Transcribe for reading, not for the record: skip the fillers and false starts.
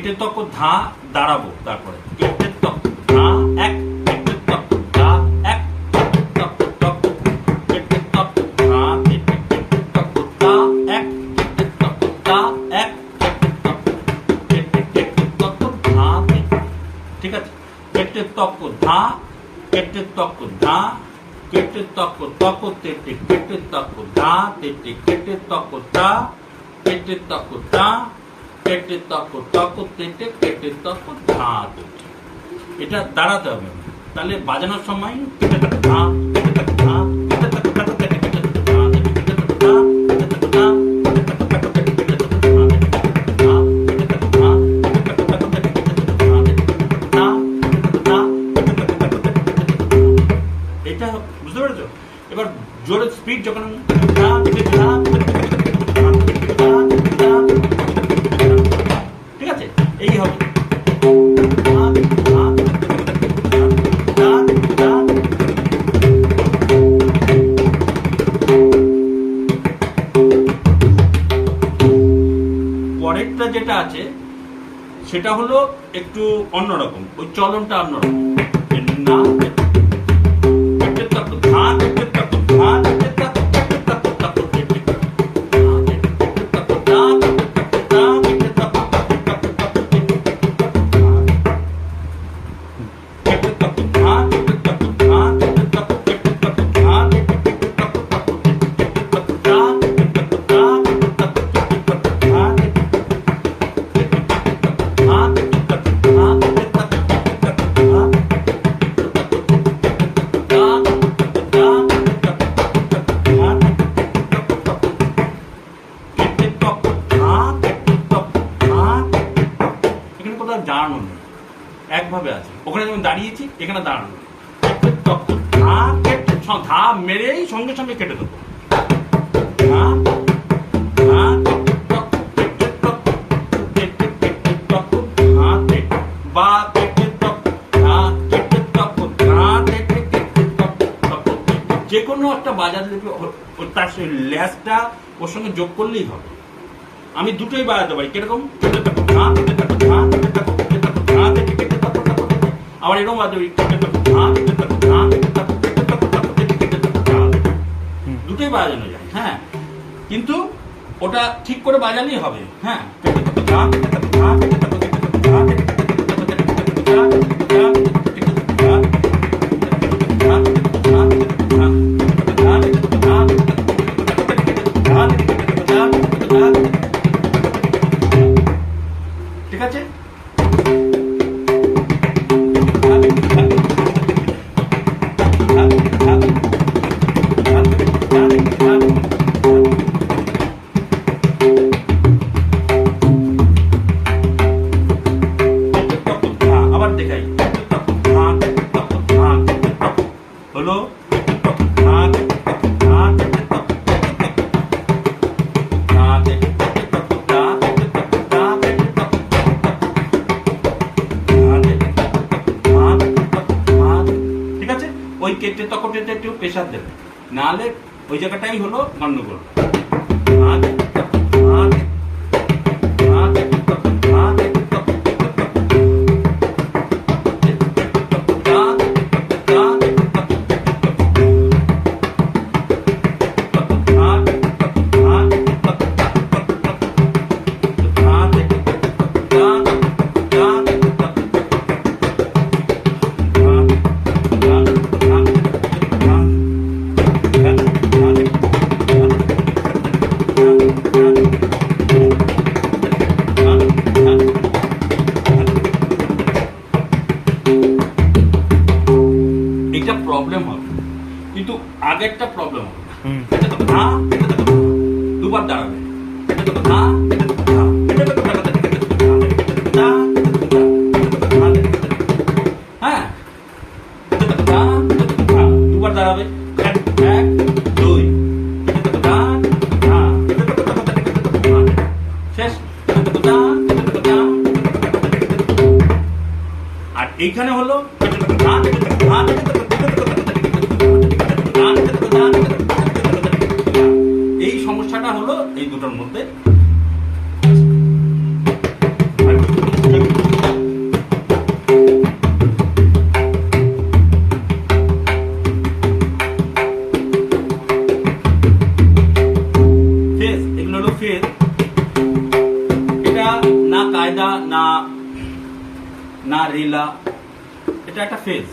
কেটে তক ধা দাঁড়াবো, তারপরে কেটে তক ধা এক, কেটে তক ধা এক, তক তক কেটে তক ধা, কেটে তক ধা এক, কেটে তক ধা এক, কেটে তক ধা, ঠিক আছে। কেটে তক ধা, কেটে তক ধা, কেটে তক তক তেটে, কেটে তক ধা তেটে, কেটে তক ধা, কেটে তক ধা, কেটে তক তক তেটে, কেটে তক ধা তেটে। এটা দাঁড়াতে হবে, তাহলে বাজানোর সময় কেটে তক ধা, কেটে তক ধা, কেটে তক তক তেটে, কেটে তক ধা, কেটে তক ধা, কেটে তক ধা, কেটে তক তক তেটে, কেটে তক ধা, কেটে তক ধা, কেটে তক ধা, কেটে তক তক তেটে, কেটে তক ধা, কেটে তক ধা, কেটে তক ধা, কেটে তক তক তেটে, কেটে তক ধা। এটা বুঝতে পেরেছো? এবার জোরে স্পিড যখন ঠিক আছে, এই হবে। পরেরটা যেটা আছে সেটা হলো একটু অন্যরকম, ওই চলনটা অন্যরকম। না দাঁড়ানো নেই, একভাবে আছে। ওখানে যেমন দাঁড়িয়েছি, এখানে দাঁড়ানো নেই। ধা মেরেই সঙ্গে সঙ্গে কেটে দেবো। বা যে কোনো একটা বাজার তার ল্যাসটা ওর সঙ্গে যোগ করলেই হবে। আমি দুটোই বাজাতে পারি, কিরকম আবার এরকম বাজাতে দুটোই বাজানো যায়। হ্যাঁ, কিন্তু ওটা ঠিক করে বাজালেই হবে। হ্যাঁ, ঠিক আছে। আবার দেখাই হলো ওই কেটে তকটেতে একটু প্রেশার দেবে, নাহলে ওই জায়গাটাই হলো গন্ডগোল। এটা প্রবলেম হবে, কিন্তু আগেরটা প্রবলেম হবে না। দুবার দাঁড়াবে, হ্যাঁ, দুবার দাঁড়াবে, এক দুই, শেষ। আর এইখানে হলো এই সমস্যাটা হলো এই দুটোর মধ্যে। না রিলা, এটা একটা ফেজ।